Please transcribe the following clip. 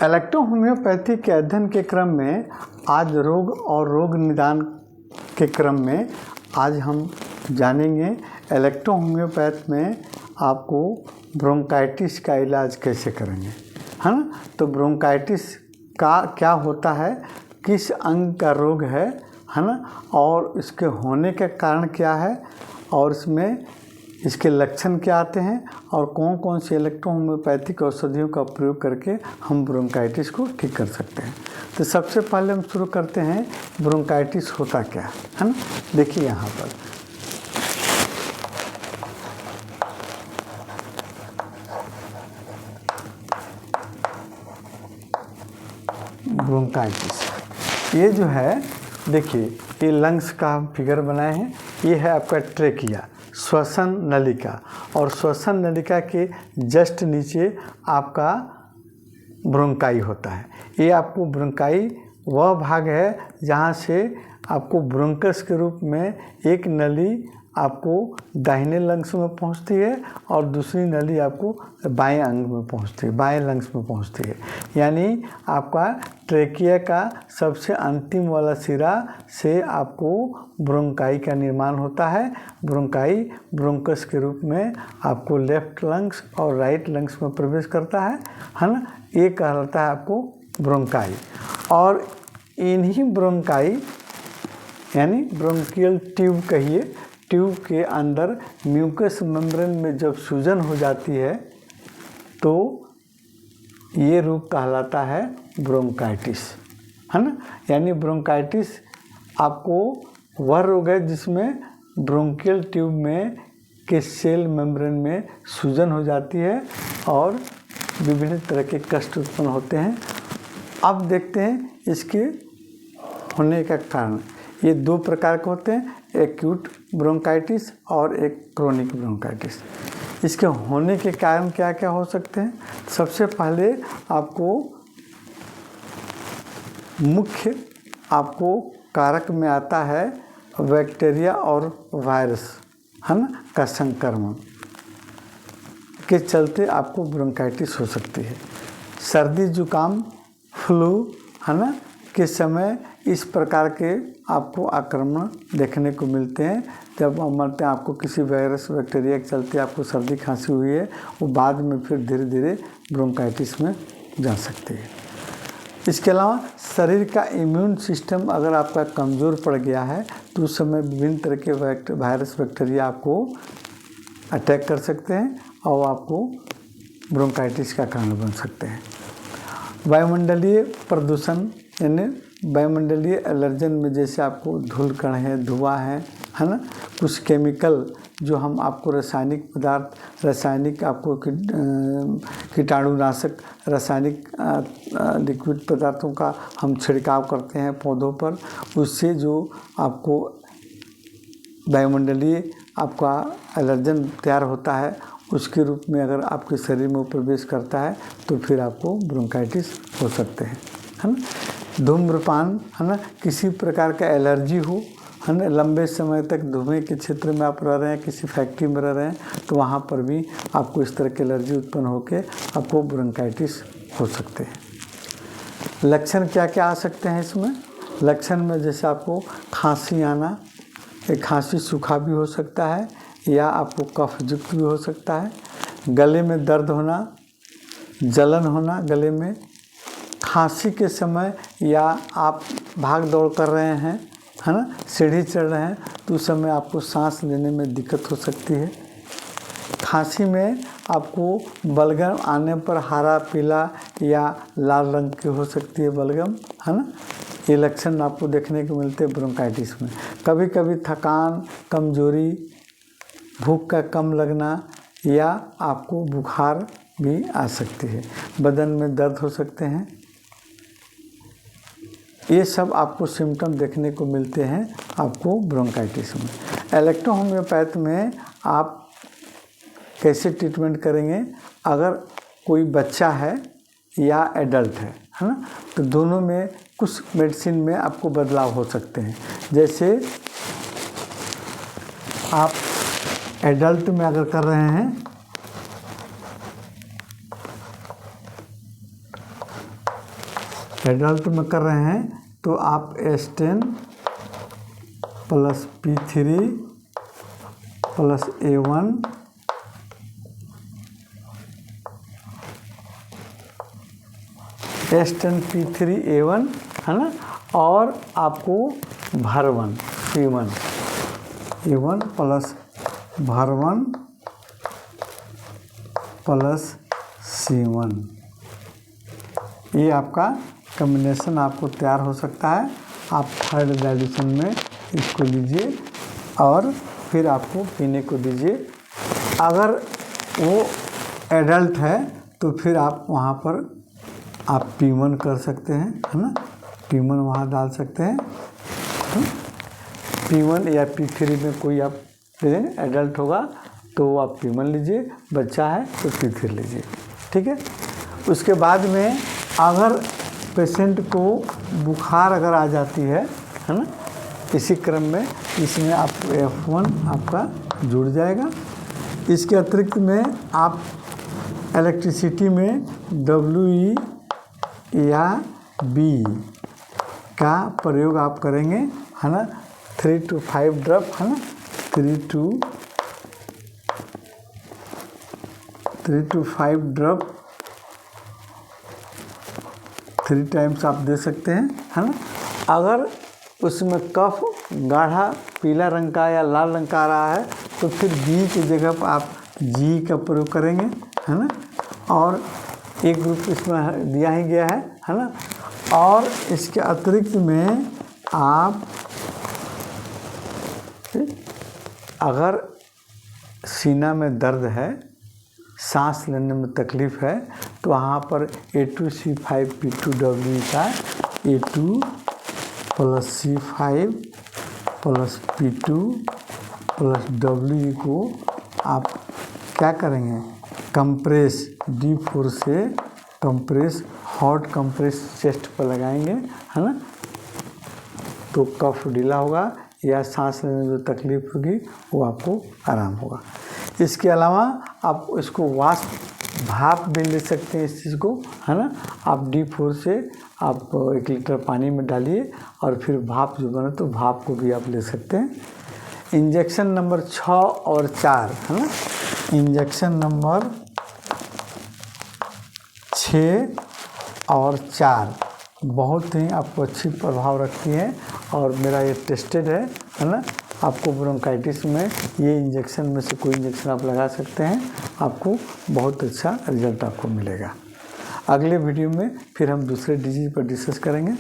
Electro homeopathy के अध्ययन के क्रम में आज रोग और रोग निदान के क्रम में आज हम जानेंगे इलेक्ट्रो होम्योपैथ में आपको ब्रोंकाइटिस का इलाज कैसे करेंगे, है ना। तो ब्रोंकाइटिस का क्या होता है, किस अंग का रोग है ना, और इसके होने का कारण क्या है और इसमें इसके लक्षण क्या आते हैं और कौन कौन सी इलेक्ट्रो होम्योपैथिक औषधियों का प्रयोग करके हम ब्रोंकाइटिस को ठीक कर सकते हैं। तो सबसे पहले हम शुरू करते हैं ब्रोंकाइटिस होता क्या है ना। देखिए यहाँ पर ब्रोंकाइटिस, ये जो है देखिए ये लंग्स का हम फिगर बनाए हैं। ये है आपका ट्रेकिया, श्वसन नलिका, और श्वसन नलिका के जस्ट नीचे आपका ब्रोंकाई होता है। ये आपको ब्रोंकाई वह भाग है जहाँ से आपको ब्रोंकस के रूप में एक नली आपको दाहिने लंग्स में पहुँचती है और दूसरी नली आपको बाएं अंग में पहुँचती है, बाएं लंग्स में पहुँचती है। यानी आपका ट्रेकिया का सबसे अंतिम वाला सिरा से आपको ब्रोंकाई का निर्माण होता है। ब्रोंकाई ब्रोंकस के रूप में आपको लेफ्ट लंग्स और राइट लंग्स में प्रवेश करता है ना। ये कहलाता है आपको ब्रोंकाई। और इन्हीं ब्रोंकाई यानी ब्रोंकियल ट्यूब कहिए, ट्यूब के अंदर म्यूकस मेम्ब्रेन में जब सूजन हो जाती है तो ये रोग कहलाता है ब्रोंकाइटिस, है ना। यानी ब्रोंकाइटिस आपको वह रोग है जिसमें ब्रोंकियल ट्यूब में के सेल मेम्ब्रेन में सूजन हो जाती है और विभिन्न तरह के कष्ट उत्पन्न होते हैं। अब देखते हैं इसके होने का कारण। ये दो प्रकार के होते हैं, एक्यूट ब्रोंकाइटिस और एक क्रोनिक ब्रोंकाइटिस। इसके होने के कारण क्या क्या हो सकते हैं। सबसे पहले आपको मुख्य आपको कारक में आता है बैक्टीरिया और वायरस, है ना, का संक्रमण के चलते आपको ब्रोंकाइटिस हो सकती है। सर्दी जुकाम फ्लू, है ना, के समय इस प्रकार के आपको आक्रमण देखने को मिलते हैं। जब मरते हैं आपको किसी वायरस बैक्टीरिया के चलते आपको सर्दी खांसी हुई है, वो बाद में फिर धीरे धीरे ब्रोंकाइटिस में जा सकती है। इसके अलावा शरीर का इम्यून सिस्टम अगर आपका कमज़ोर पड़ गया है तो उस समय विभिन्न तरह के वायरस बैक्टीरिया आपको अटैक कर सकते हैं और आपको ब्रोंकाइटिस का कारण बन सकते हैं। वायुमंडलीय प्रदूषण यानी वायुमंडलीय एलर्जन में जैसे आपको धूल कण है, धुआं है ना, कुछ केमिकल जो हम आपको रासायनिक पदार्थ, रासायनिक आपको कीटाणुनाशक रासायनिक लिक्विड पदार्थों का हम छिड़काव करते हैं पौधों पर, उससे जो आपको वायुमंडलीय आपका एलर्जन तैयार होता है उसके रूप में अगर आपके शरीर में प्रवेश करता है तो फिर आपको ब्रोंकाइटिस हो सकते हैं, है ना। धूम्रपान, है ना, किसी प्रकार का एलर्जी हो, है ना, लंबे समय तक धुएं के क्षेत्र में आप रह रहे हैं, किसी फैक्ट्री में रह रहे हैं तो वहाँ पर भी आपको इस तरह की एलर्जी उत्पन्न होकर आपको ब्रोंकाइटिस हो सकते हैं। लक्षण क्या क्या आ सकते हैं इसमें। लक्षण में जैसे आपको खांसी आना, एक खांसी सूखा भी हो सकता है या आपको कफ युक्त भी हो सकता है। गले में दर्द होना, जलन होना गले में, खांसी के समय या आप भाग दौड़ कर रहे हैं, है ना, सीढ़ी चढ़ रहे हैं तो उस समय आपको सांस लेने में दिक्कत हो सकती है। खांसी में आपको बलगम आने पर हरा, पीला या लाल रंग की हो सकती है बलगम, है ना। ये लक्षण आपको देखने को मिलते हैं ब्रोंकाइटिस में। कभी कभी थकान, कमजोरी, भूख का कम लगना या आपको बुखार भी आ सकती है, बदन में दर्द हो सकते हैं। ये सब आपको सिम्टम देखने को मिलते हैं आपको ब्रोंकाइटिस में। इलेक्ट्रो होम्योपैथ में आप कैसे ट्रीटमेंट करेंगे। अगर कोई बच्चा है या एडल्ट है ना, तो दोनों में कुछ मेडिसिन में आपको बदलाव हो सकते हैं। जैसे आप एडल्ट में अगर कर रहे हैं एडल्ट में कर रहे हैं तो आप S10 plus P3 plus A1 S10 P3 A1 है ना, और आपको भर1 C1 A1 plus भर1 plus C1, ये आपका कम्बिनेशन आपको तैयार हो सकता है। आप थर्ड डाइल्यूशन में इसको लीजिए और फिर आपको पीने को दीजिए। अगर वो एडल्ट है तो फिर आप वहाँ पर आप P1 कर सकते हैं, है ना, P1 वहाँ डाल सकते हैं। P1 या P3 में कोई आप एडल्ट होगा तो आप P1 लीजिए, बच्चा है तो P3 लीजिए, ठीक है। उसके बाद में अगर पेशेंट को बुखार अगर आ जाती है ना, इसी क्रम में इसमें आप F1 आपका जुड़ जाएगा। इसके अतिरिक्त में आप इलेक्ट्रिसिटी में WE या B का प्रयोग आप करेंगे, है ना, 3 to 5 ड्रॉप, है ना, 3 to 5 ड्रॉप 3 टाइम्स आप दे सकते हैं, है ना। अगर उसमें कफ गाढ़ा पीला रंग का या लाल रंग का आ रहा है तो फिर B की जगह पर आप G का प्रयोग करेंगे, है ना, और एक ग्रुप इसमें दिया ही गया है ना। और इसके अतिरिक्त में आप अगर सीना में दर्द है, सांस लेने में तकलीफ़ है, तो वहाँ पर A2C5P2W का A2 plus C5 plus P2 plus W को आप क्या करेंगे, कंप्रेस D4 से कंप्रेस, हॉट कंप्रेस चेस्ट पर लगाएंगे, है ना, तो कफ ढीला होगा या सांस लेने में जो तकलीफ होगी वो आपको आराम होगा। इसके अलावा आप इसको भाप भी ले सकते हैं इस चीज़ को, है ना। आप D4 से आप 1 लीटर पानी में डालिए और फिर भाप जो बने तो भाप को भी आप ले सकते हैं। इंजेक्शन नंबर 6 और 4, है ना, इंजेक्शन नंबर 6 और 4 बहुत ही आपको अच्छी प्रभाव रखती है और मेरा ये टेस्टेड है ना। आपको ब्रोंकाइटिस में ये इंजेक्शन में से कोई इंजेक्शन आप लगा सकते हैं, आपको बहुत अच्छा रिजल्ट आपको मिलेगा। अगले वीडियो में फिर हम दूसरे डिजीज़ पर डिस्कस करेंगे।